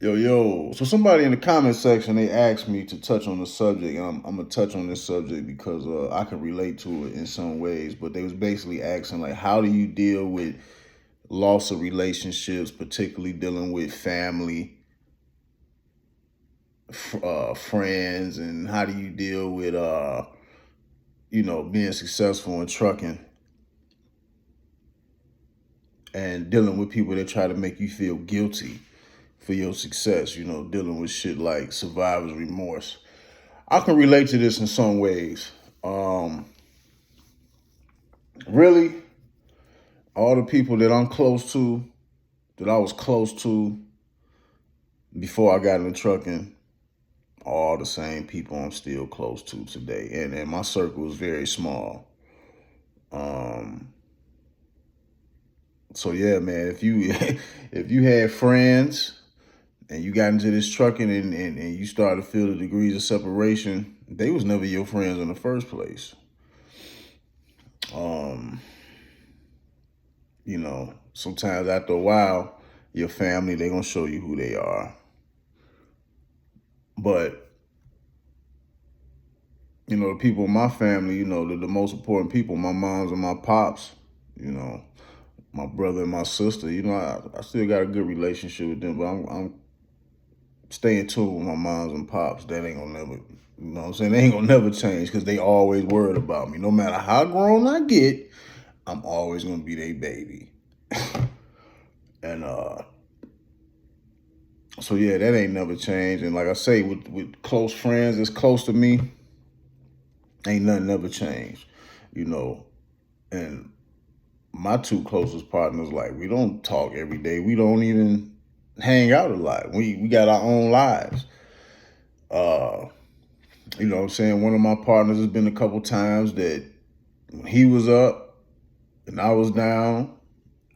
Yo. So somebody in the comment section, they asked me to touch on the subject. And I'm gonna touch on this subject because I can relate to it in some ways. But they was basically asking like, how do you deal with loss of relationships, particularly dealing with family, friends, and how do you deal with being successful in trucking and dealing with people that try to make you feel guilty for your success. Dealing with shit like survivor's remorse. I can relate to this in some ways. Really, all the people that I'm close to, that I was close to before I got into trucking, are all the same people I'm still close to today. And my circle is very small. So yeah, man, if you if you had friends and you got into this trucking and you started to feel the degrees of separation, they was never your friends in the first place. Um, Sometimes after a while, your family, they gonna show you who they are. But, the people in my family, the most important people, my moms and my pops, you know, my brother and my sister, I still got a good relationship with them, but I'm staying tuned with my moms and pops. That ain't gonna never, you know what I'm saying? They ain't gonna never change because they always worried about me. No matter how grown I get, I'm always gonna be their baby. And so yeah, that ain't never changed. And like I say, with close friends that's close to me, ain't nothing ever changed. You know, and my two closest partners, like we don't talk every day. We don't even hang out a lot. We got our own lives. Uh, you know what I'm saying? One of my partners has been a couple times that when he was up and I was down,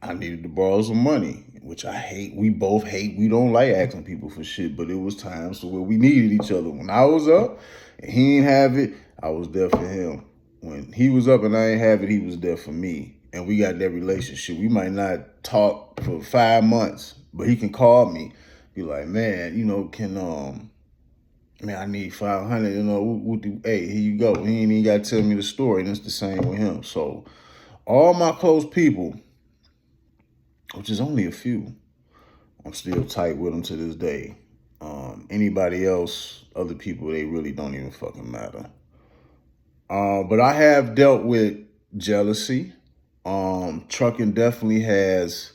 I needed to borrow some money, which I hate. We both hate. We don't like asking people for shit, but it was times where we needed each other. When I was up and he didn't have it, I was there for him. When he was up and I didn't have it, he was there for me. And we got that relationship. We might not talk for 5 months, but he can call me, be like, man, man, I need 500. Hey, here you go. He ain't even got to tell me the story, and it's the same with him. So all my close people, which is only a few, I'm still tight with them to this day. Anybody else, other people, they really don't even fucking matter. But I have dealt with jealousy. Trucking definitely has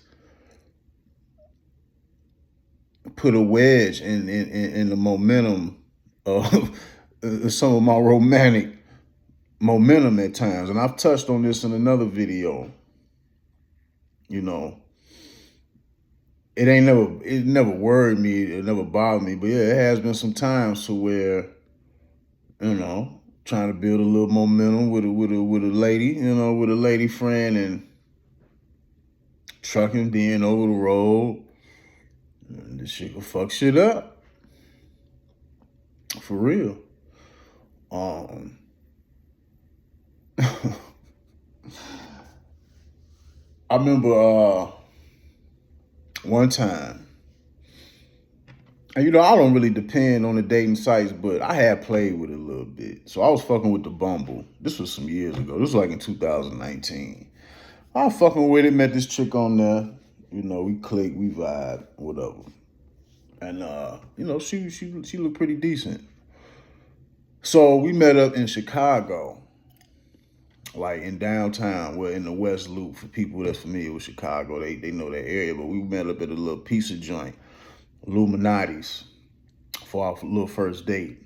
put a wedge in the momentum of some of my romantic momentum at times. And I've touched on this in another video. You know, it never worried me, it never bothered me. But yeah, it has been some times to where, trying to build a little momentum with a lady, with a lady friend, and trucking being over the road, and this shit will fuck shit up. For real. Um I remember one time, and I don't really depend on the dating sites, but I had played with it a little bit. So I was fucking with the Bumble. This was some years ago. This was like in 2019. I was fucking with it, met this chick on there. We clicked, we vibe, whatever. And she looked pretty decent. So we met up in Chicago, like in downtown. We're in the West Loop. For people that's familiar with Chicago, they know that area. But we met up at a little pizza joint, Illuminati's, for our little first date.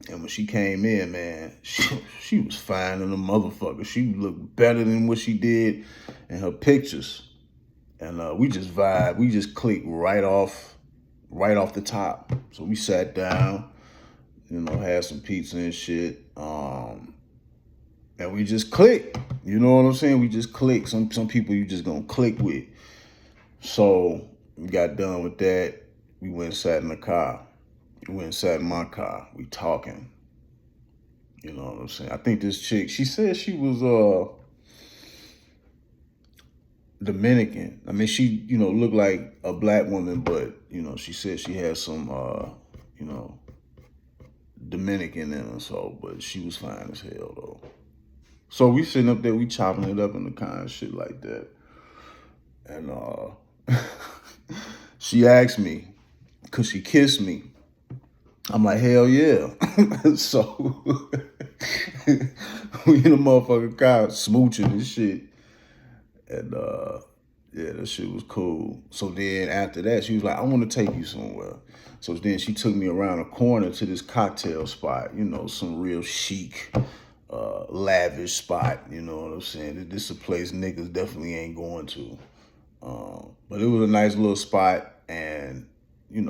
And when she came in, man, she was fine in a motherfucker. She looked better than what she did in her pictures. And we just vibe. We just clicked right off the top. So we sat down, had some pizza and shit. And we just clicked. You know what I'm saying? We just clicked. Some people you just gonna click with. So we got done with that. We went and sat in the car. We went and sat in my car. We talking. You know what I'm saying? I think this chick, she said she was Dominican. I mean, she, looked like a black woman, but, she said she had some, you know, Dominican in her, so, but she was fine as hell, though. So we sitting up there, we chopping it up in the car and shit like that. And she asked me, could she kiss me? I'm like, hell yeah. So we in the motherfucking car smooching and shit. And yeah, that shit was cool. So then after that, she was like, I want to take you somewhere. So then she took me around a corner to this cocktail spot, some real chic, lavish spot, you know what I'm saying? This is a place niggas definitely ain't going to. But it was a nice little spot, and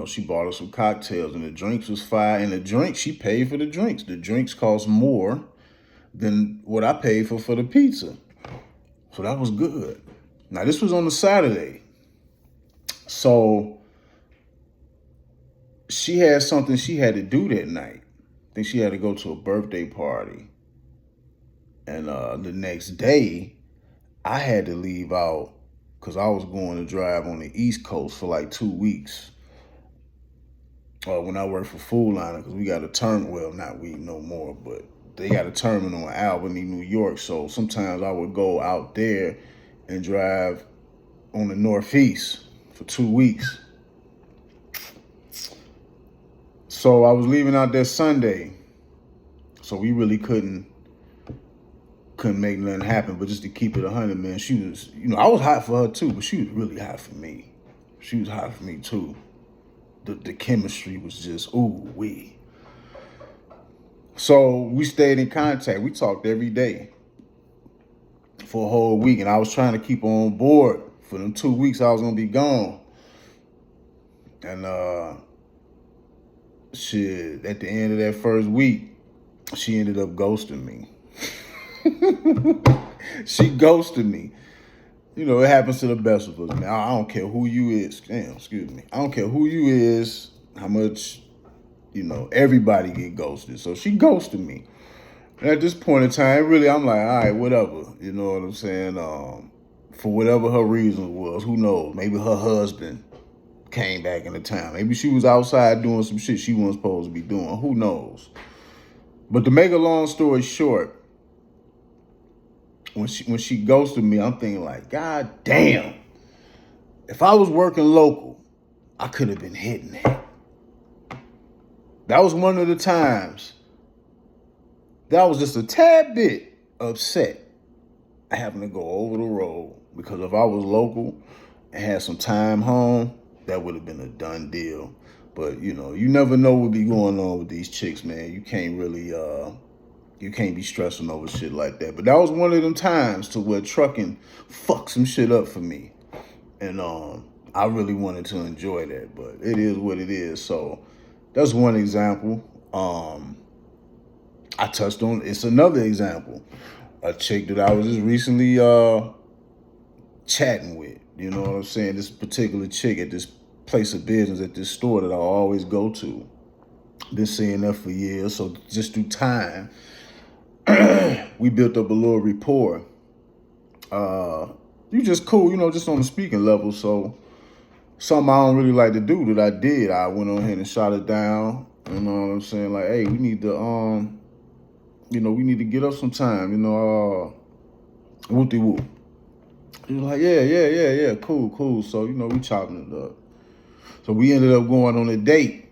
she bought us some cocktails, and the drinks was fire. And the drinks, she paid for the drinks. The drinks cost more than what I paid for the pizza. So that was good. Now, this was on a Saturday. So she had something she had to do that night. I think she had to go to a birthday party. And the next day, I had to leave out because I was going to drive on the East Coast for like 2 weeks. When I worked for Food Liner, because we got a terminal, well, not we no more, but they got a terminal in Albany, New York. So sometimes I would go out there and drive on the Northeast for 2 weeks. So I was leaving out there Sunday. So we really couldn't make nothing happen. But just to keep it 100, man, she was, I was hot for her too, but she was really hot for me. She was hot for me too. The chemistry was just, ooh, wee. So we stayed in contact. We talked every day for a whole week. And I was trying to keep her on board for them 2 weeks I was going to be gone. And shit, at the end of that first week, she ended up ghosting me. She ghosted me. It happens to the best of us, man. I don't care who you is. Damn, excuse me. I don't care who you is, how much, everybody get ghosted. So she ghosted me. And at this point in time, really, I'm like, all right, whatever. You know what I'm saying? For whatever her reason was, who knows? Maybe her husband came back into town. Maybe she was outside doing some shit she wasn't supposed to be doing. Who knows? But to make a long story short, when she ghosted me, I'm thinking like, God damn, if I was working local, I could have been hitting that. That was one of the times that I was just a tad bit upset having to go over the road, because if I was local and had some time home, that would have been a done deal. But you never know what be going on with these chicks, man. You can't really you can't be stressing over shit like that. But that was one of them times to where trucking fucked some shit up for me. And I really wanted to enjoy that, but it is what it is. So that's one example. I touched on, it's another example. A chick that I was just recently chatting with. You know what I'm saying? This particular chick at this place of business, at this store that I always go to. Been seeing her for years. So just through time, we built up a little rapport. You just cool, just on the speaking level. So something I don't really like to do that I did. I went on ahead and shot it down. You know what I'm saying? Like, hey, we need to we need to get up some time, whoop-de-whoop. He was like, yeah, cool. So, we chopping it up. So we ended up going on a date.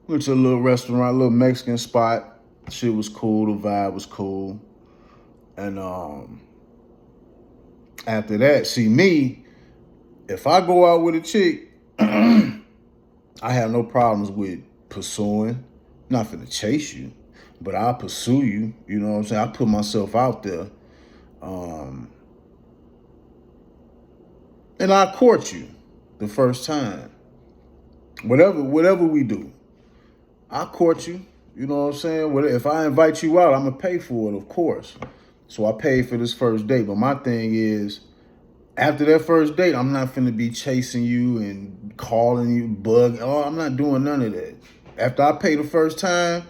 Went to a little restaurant, a little Mexican spot. Shit was cool, the vibe was cool. And after that, see me, if I go out with a chick, I have no problems with pursuing. Not finna chase you, but I'll pursue you. You know what I'm saying? I put myself out there. And I court you the first time. Whatever we do, I court you. You know what I'm saying? If I invite you out, I'm going to pay for it, of course. So I paid for this first date. But my thing is, after that first date, I'm not finna be chasing you and calling you, I'm not doing none of that. After I pay the first time,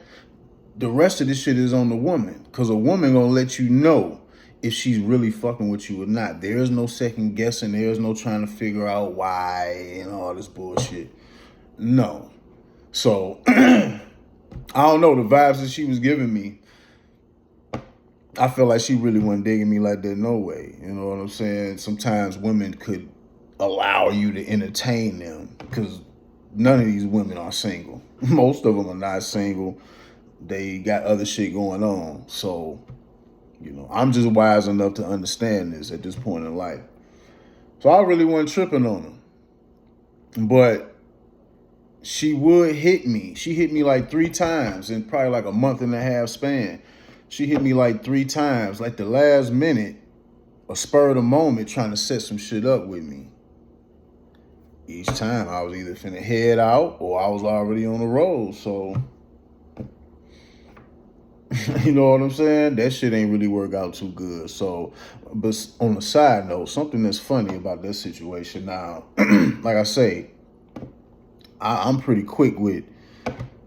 the rest of this shit is on the woman. Because a woman gonna let you know if she's really fucking with you or not. There is no second guessing. There is no trying to figure out why and all this bullshit. No. So, I don't know, the vibes that she was giving me, I feel like she really wasn't digging me like that, no way. You know what I'm saying? Sometimes women could allow you to entertain them because none of these women are single. Most of them are not single. They got other shit going on. So, you know, I'm just wise enough to understand this at this point in life. So I really wasn't tripping on her. But she would hit me. She hit me like 3 times in probably like a month and a half span. She hit me like 3 times, like the last minute, a spur of the moment, trying to set some shit up with me. Each time I was either finna head out or I was already on the road. So, you know what I'm saying? That shit ain't really work out too good. So, but on the side note, something that's funny about that situation now, like I say, I'm pretty quick with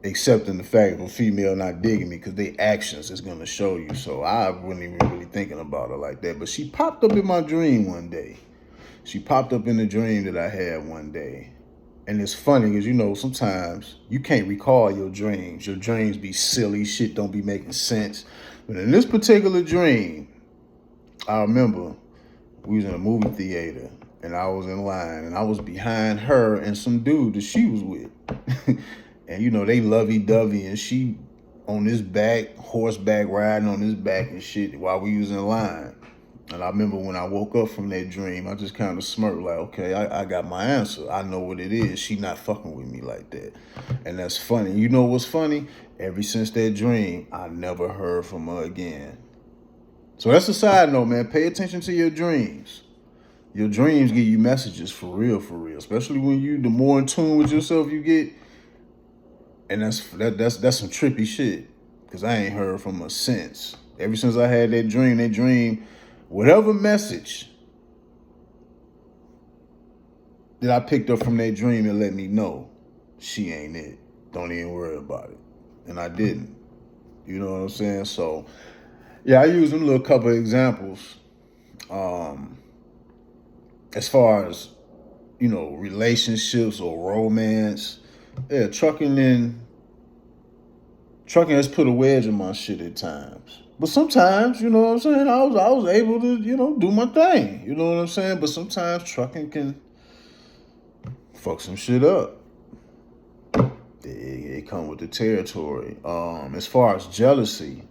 accepting the fact of a female not digging me because their actions is going to show you. So I wasn't even really thinking about her like that. But she popped up in my dream one day. She popped up in the dream that I had one day. And it's funny because, you know, sometimes you can't recall your dreams. Your dreams be silly. Shit don't be making sense. But in this particular dream, I remember we was in a movie theater and I was in line and I was behind her and some dude that she was with. And, you know, they lovey-dovey and she on this back, horseback riding on this back and shit while we was in line. And I remember when I woke up from that dream, I just kind of smirked like, okay, I got my answer. I know what it is. She not fucking with me like that. And that's funny. You know what's funny? Ever since that dream, I never heard from her again. So that's a side note, man. Pay attention to your dreams. Your dreams give you messages for real, especially when the more in tune with yourself you get. And that's some trippy shit. Because I ain't heard from her since. Ever since I had that dream, whatever message that I picked up from that dream, it let me know she ain't it. Don't even worry about it. And I didn't. You know what I'm saying? So, yeah, I use them little couple of examples. As far as, you know, relationships or romance. Yeah, trucking has put a wedge in my shit at times. But sometimes, you know what I'm saying, I was able to, you know, do my thing. You know what I'm saying? But sometimes trucking can fuck some shit up. It come with the territory. As far as jealousy,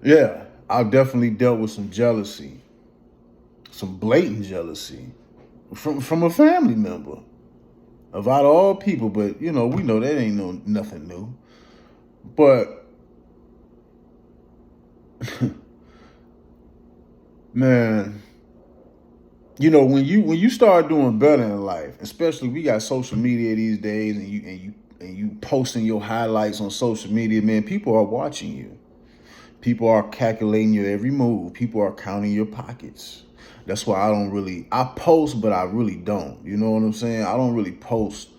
yeah, I've definitely dealt with some jealousy. Some blatant jealousy from a family member. Of out of all people, but, you know, we know that ain't nothing new. But, man, you know, when you start doing better in life, especially we got social media these days, and you posting your highlights on social media, man, people are watching you. People are calculating your every move. People are counting your pockets. That's why I post, but I really don't. You know what I'm saying? I don't really post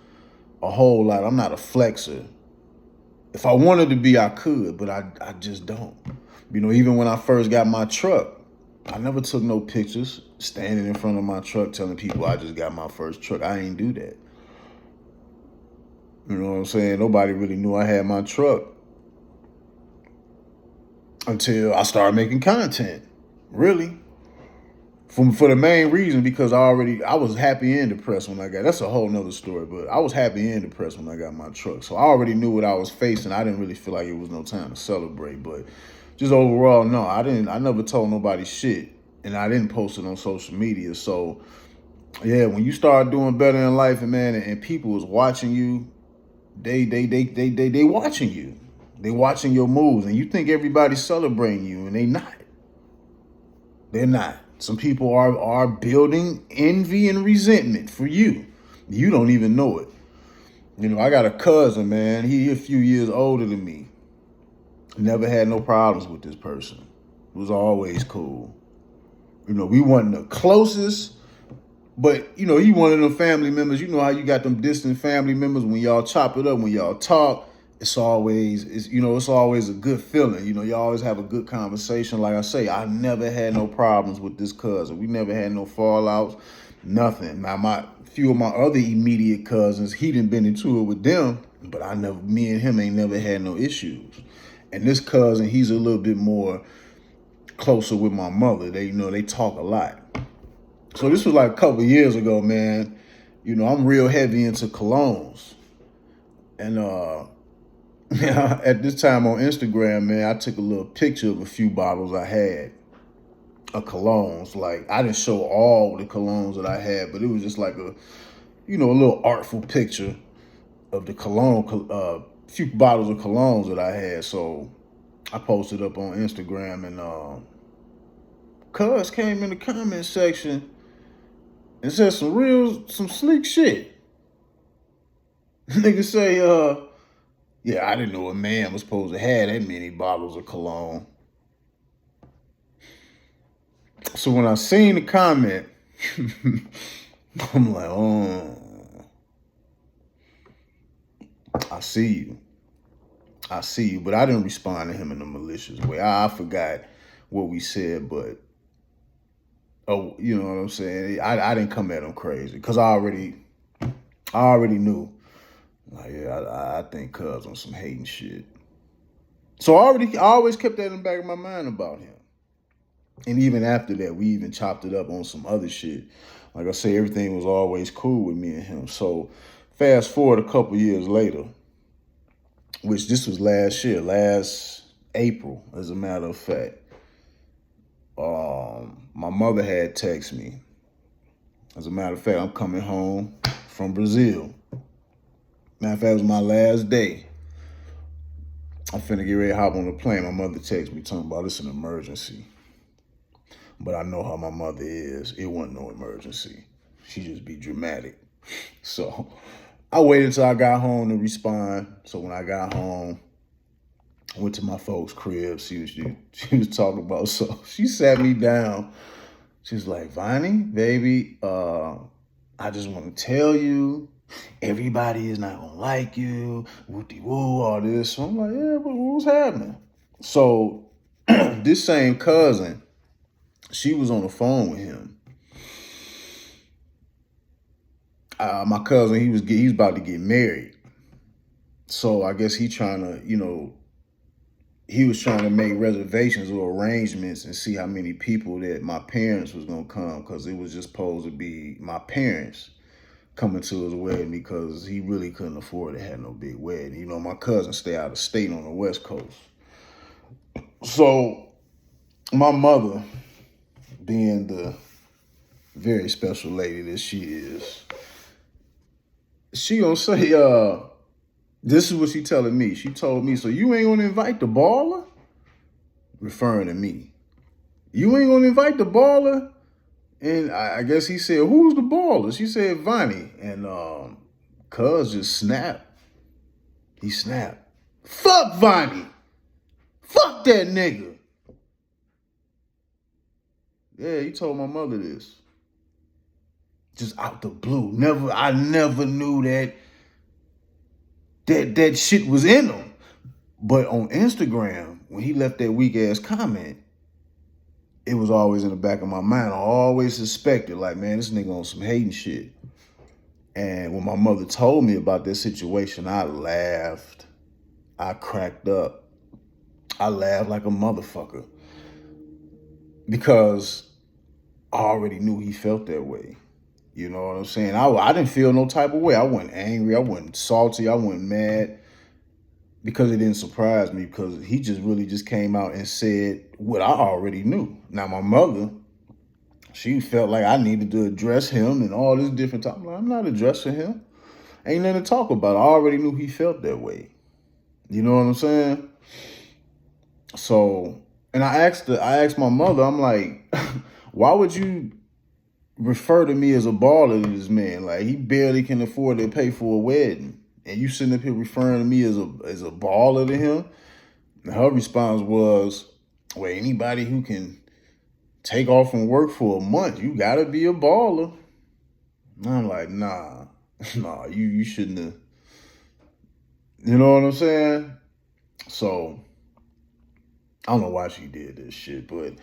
a whole lot. I'm not a flexer. If I wanted to be, I could, but I just don't. You know, even when I first got my truck, I never took no pictures standing in front of my truck telling people I just got my first truck. I ain't do that. You know what I'm saying? Nobody really knew I had my truck until I started making content. Really. For the main reason, because I was happy and depressed when I got, that's a whole nother story, but I was happy and depressed when I got my truck. So I already knew what I was facing. I didn't really feel like it was no time to celebrate, but just overall, no, I never told nobody shit, and I didn't post it on social media. So yeah, when you start doing better in life, and people is watching you, they watching you. They watching your moves, and you think everybody's celebrating you, and they not. They're not. Some people are building envy and resentment for you. You don't even know it. You know, I got a cousin, man. He a few years older than me. Never had no problems with this person. Was always cool. You know, we wasn't the closest, but, you know, he one of them family members. You know how you got them distant family members when y'all chop it up, when y'all talk, it's always, it's always a good feeling. You always have a good conversation. Like I say, I never had no problems with this cousin. We never had no fallouts, nothing. Now, my few of my other immediate cousins, he done been into it with them, but me and him ain't never had no issues. And this cousin, he's a little bit more closer with my mother. They talk a lot. So this was like a couple years ago, man. I'm real heavy into colognes. And at this time on Instagram, man, I took a little picture of a few bottles I had of colognes. Like, I didn't show all the colognes that I had, but it was just like a little artful picture of the cologne, few bottles of colognes that I had. So I posted up on Instagram, and cuz came in the comment section and said some sleek shit. Nigga say, yeah, I didn't know a man was supposed to have that many bottles of cologne. So when I seen the comment, I'm like, oh, I see you. But I didn't respond to him in a malicious way. I forgot what we said, but, oh, you know what I'm saying? I didn't come at him crazy because I already knew. Like, yeah, I think cuz on some hating shit. So I always kept that in the back of my mind about him. And even after that, we even chopped it up on some other shit. Like I say, everything was always cool with me and him. So fast forward a couple years later, which this was last April, as a matter of fact. My mother had texted me. As a matter of fact, I'm coming home from Brazil. Matter of fact, it was my last day. I'm finna get ready to hop on the plane. My mother texted me talking about it's an emergency. But I know how my mother is. It wasn't no emergency. She just be dramatic. So I waited till I got home to respond. So when I got home, I went to my folks' crib. She was talking about, so she sat me down. She's like, Vonnie, baby, I just want to tell you, everybody is not gonna like you, woo-de-woo, all this. So I'm like, yeah, but what's happening? So this same cousin, she was on the phone with him. My cousin, he was about to get married. So I guess he was trying to make reservations or arrangements and see how many people that my parents was gonna come, because it was just supposed to be my parents coming to his wedding because he really couldn't afford to have no big wedding. My cousin stay out of state on the West Coast. So my mother, being the very special lady that she is, she gonna say, this is what she telling me. She told me, so you ain't gonna invite the baller? Referring to me. You ain't gonna invite the baller? And I guess he said, who's the baller? She said, Vonnie. And cuz just snapped. He snapped. Fuck Vonnie. Fuck that nigga. Yeah, he told my mother this. Just out the blue. I never knew that shit was in him. But on Instagram, when he left that weak ass comment, it was always in the back of my mind. I always suspected, like, man, this nigga on some hating shit. And when my mother told me about this situation, I laughed. I cracked up. I laughed like a motherfucker. Because I already knew he felt that way. You know what I'm saying? I didn't feel no type of way. I wasn't angry. I wasn't salty. I wasn't mad. Because it didn't surprise me, because he really just came out and said what I already knew. Now, my mother, she felt like I needed to address him and all this different time. I'm not addressing him. Ain't nothing to talk about. I already knew he felt that way. You know what I'm saying? So, and I asked my mother, I'm like, why would you refer to me as a baller to this man? Like, he barely can afford to pay for a wedding. And you sitting up here referring to me as a baller to him? And her response was, well, anybody who can take off from work for a month, you gotta be a baller. And I'm like, nah, you shouldn't have. You know what I'm saying? So I don't know why she did this shit, but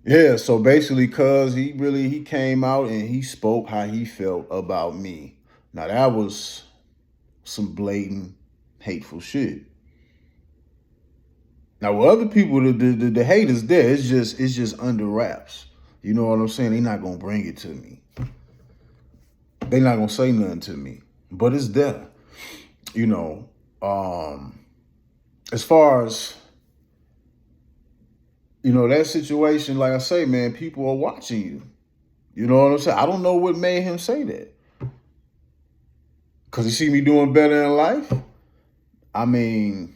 yeah, so basically cuz he came out and he spoke how he felt about me. Now that was some blatant hateful shit. Now with other people, the hate is there. It's just under wraps. You know what I'm saying? They're not gonna bring it to me. They're not gonna say nothing to me. But it's there. You know, as far as that situation, like I say, man, people are watching you. You know what I'm saying? I don't know what made him say that. Cause he see me doing better in life. I mean,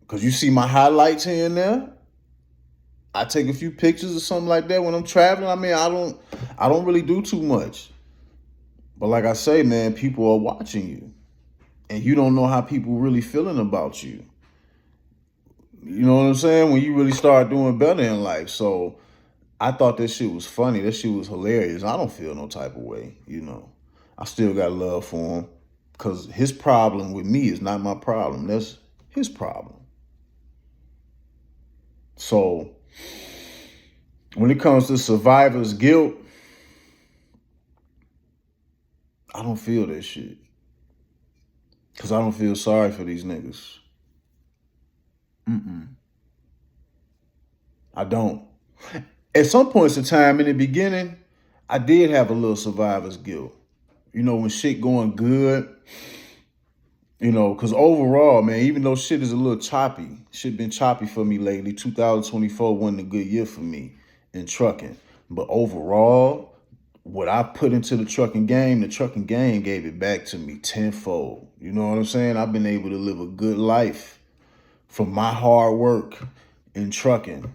cause you see my highlights here and there. I take a few pictures or something like that when I'm traveling. I mean, I don't really do too much. But like I say, man, people are watching you. And you don't know how people really feeling about you. You know what I'm saying? When you really start doing better in life. So I thought that shit was funny. That shit was hilarious. I don't feel no type of way. I still got love for him. Because his problem with me is not my problem. That's his problem. So when it comes to survivor's guilt, I don't feel that shit. Because I don't feel sorry for these niggas. Mm-mm. I don't. At some points in time in the beginning, I did have a little survivor's guilt. When shit going good, because overall, man, even though shit is a little choppy, shit been choppy for me lately. 2024 wasn't a good year for me in trucking. But overall, what I put into the trucking game gave it back to me tenfold. You know what I'm saying? I've been able to live a good life from my hard work in trucking.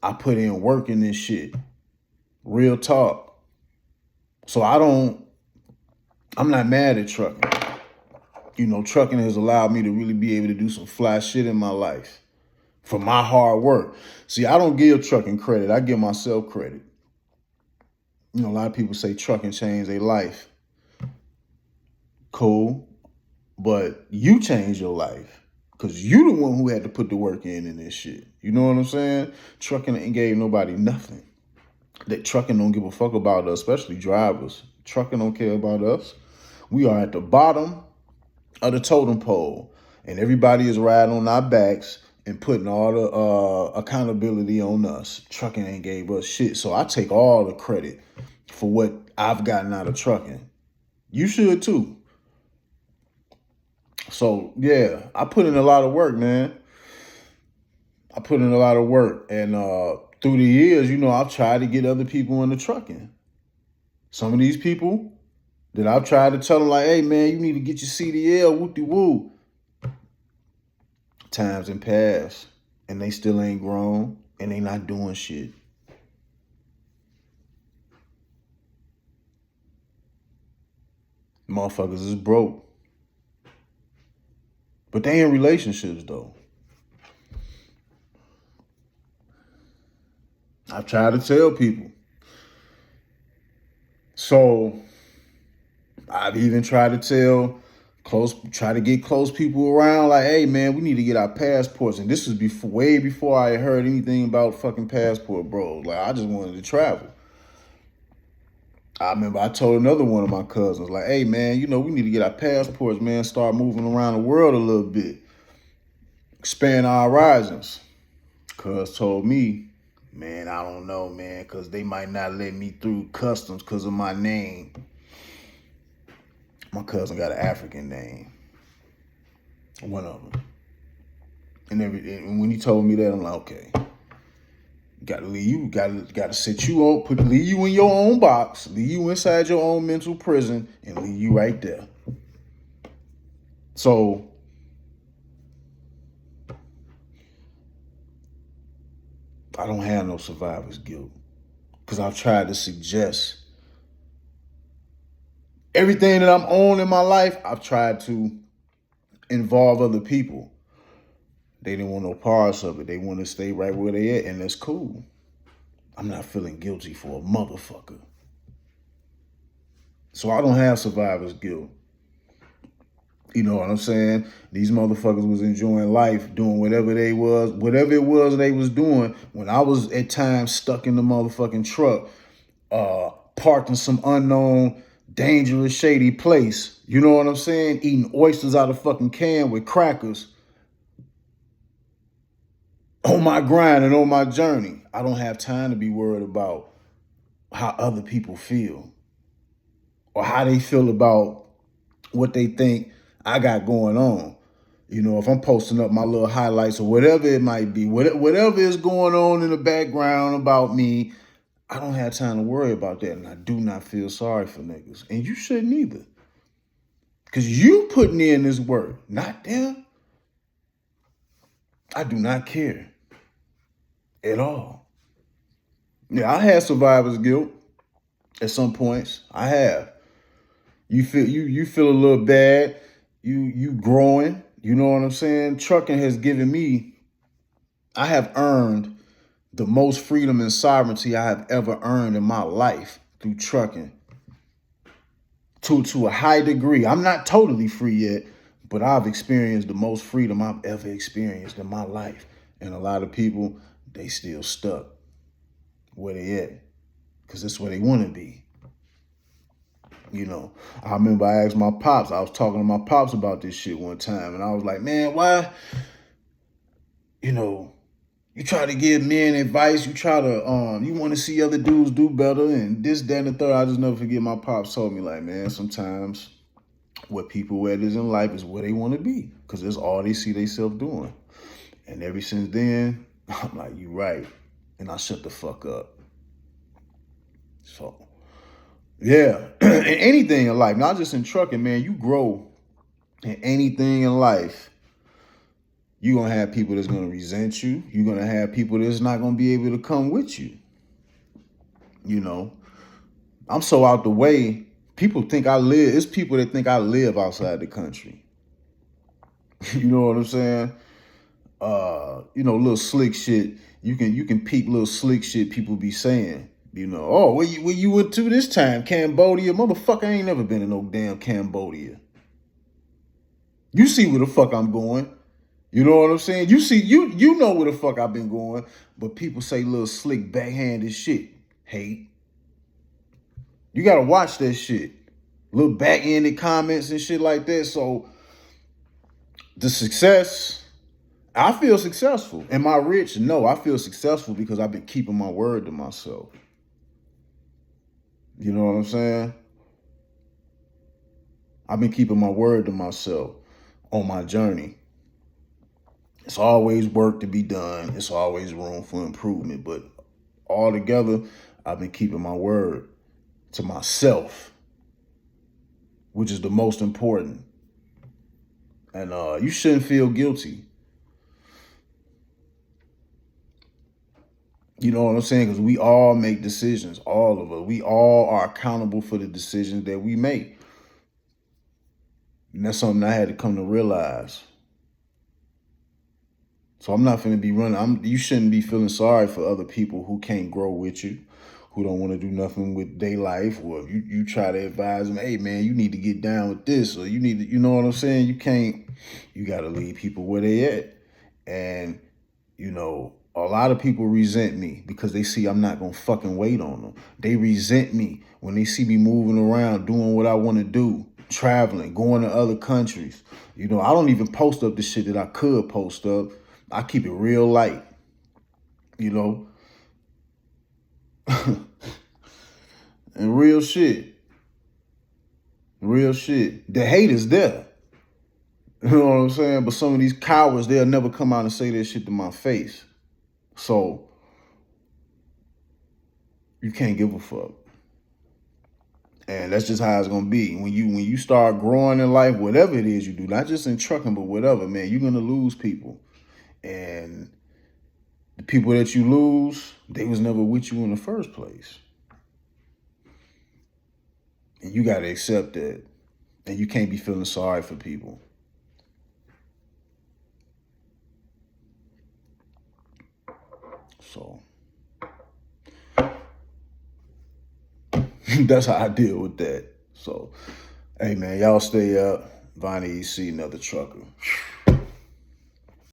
I put in work in this shit. Real talk. So I'm not mad at trucking. Trucking has allowed me to really be able to do some fly shit in my life for my hard work. See, I don't give trucking credit. I give myself credit. A lot of people say trucking changed their life. Cool. But you changed your life because you the one who had to put the work in this shit. You know what I'm saying? Trucking ain't gave nobody nothing. That trucking don't give a fuck about us, especially drivers. Trucking don't care about us. We are at the bottom of the totem pole, and everybody is riding on our backs and putting all the accountability on us. Trucking ain't gave us shit, so I take all the credit for what I've gotten out of trucking. You should too. So yeah, I put in a lot of work, man. I put in a lot of work, and through the years, I've tried to get other people into trucking. Some of these people that I've tried to tell them, like, hey, man, you need to get your CDL, whoop-de-woo. Times in past, and they still ain't grown, and they not doing shit. Motherfuckers is broke. But they in relationships, though. I've tried to tell people. So I've even tried to try to get close people around, like, hey, man, we need to get our passports. And this was way before I heard anything about fucking passport, bro. Like, I just wanted to travel. I remember I told another one of my cousins, like, hey, man, we need to get our passports, man, start moving around the world a little bit. Expand our horizons. Cuz told me, man, I don't know, man, because they might not let me through customs because of my name. My cousin got an African name. One of them. And when he told me that, I'm like, okay. Gotta leave you, gotta sit you on, leave you in your own box, leave you inside your own mental prison, and leave you right there. So I don't have no survivor's guilt. Because I've tried to suggest everything that I'm on in my life, I've tried to involve other people. They didn't want no parts of it. They want to stay right where they at, and that's cool. I'm not feeling guilty for a motherfucker. So I don't have survivor's guilt. You know what I'm saying? These motherfuckers was enjoying life, doing whatever it was they was doing. When I was at times stuck in the motherfucking truck, parked in some unknown, dangerous, shady place. You know what I'm saying? Eating oysters out of fucking can with crackers. On my grind and on my journey, I don't have time to be worried about how other people feel or how they feel about what they think I got going on. You know, if I'm posting up my little highlights or whatever it might be, whatever is going on in the background about me, I don't have time to worry about that. And I do not feel sorry for niggas. And you shouldn't either. Because you putting in this work, not them. I do not care at all. Yeah, I had survivor's guilt at some points. I have. You feel a little bad. You growing. You know what I'm saying? Trucking has given me, I have earned the most freedom and sovereignty I have ever earned in my life through trucking. To a high degree. I'm not totally free yet, but I've experienced the most freedom I've ever experienced in my life. And a lot of people, they still stuck where they at. Because that's where they want to be. You know, I remember I asked my pops, I was talking to my pops about this shit one time, and I was like, man, why, you know, you try to give men advice, you try to, you want to see other dudes do better, and this, that, and the third. I just never forget my pops told me, like, man, sometimes what people where it is in life is where they want to be, because that's all they see themselves doing. And ever since then, I'm like, you right. And I shut the fuck up. So, yeah, in anything in life, not just in trucking, man, you grow in anything in life. You're going to have people that's going to resent you. You're going to have people that's not going to be able to come with you. You know, I'm so out the way. People think I live. It's people that think I live outside the country. You know what I'm saying? You know, little slick shit. You can peep little slick shit people be saying. You know, oh, where you went to this time? Cambodia? Motherfucker, I ain't never been in no damn Cambodia. You see where the fuck I'm going. You know what I'm saying? You see, you know where the fuck I've been going. But people say little slick backhanded shit. Hate. You gotta watch that shit. Little backhanded comments and shit like that. So the success, I feel successful. Am I rich? No, I feel successful because I've been keeping my word to myself. You know what I'm saying? I've been keeping my word to myself on my journey. It's always work to be done. It's always room for improvement. But altogether, I've been keeping my word to myself, which is the most important. And you shouldn't feel guilty. You know what I'm saying? Because we all make decisions, all of us. We all are accountable for the decisions that we make. And that's something I had to come to realize. So I'm not finna be running. You shouldn't be feeling sorry for other people who can't grow with you, who don't want to do nothing with their life. Or if you try to advise them, hey man, you need to get down with this, or you need to, you know what I'm saying? You got to leave people where they at. And, you know, a lot of people resent me because they see I'm not going to fucking wait on them. They resent me when they see me moving around, doing what I want to do, traveling, going to other countries. You know, I don't even post up the shit that I could post up. I keep it real light, you know. And real shit. Real shit. The hate is there. You know what I'm saying? But some of these cowards, they'll never come out and say that shit to my face. So you can't give a fuck. And that's just how it's gonna be. When you start growing in life, whatever it is you do, not just in trucking, but whatever, man, you're gonna lose people. And the people that you lose, they was never with you in the first place. And you gotta accept that. And you can't be feeling sorry for people. So that's how I deal with that. So, hey man, y'all stay up. Vonnie EC, another trucker.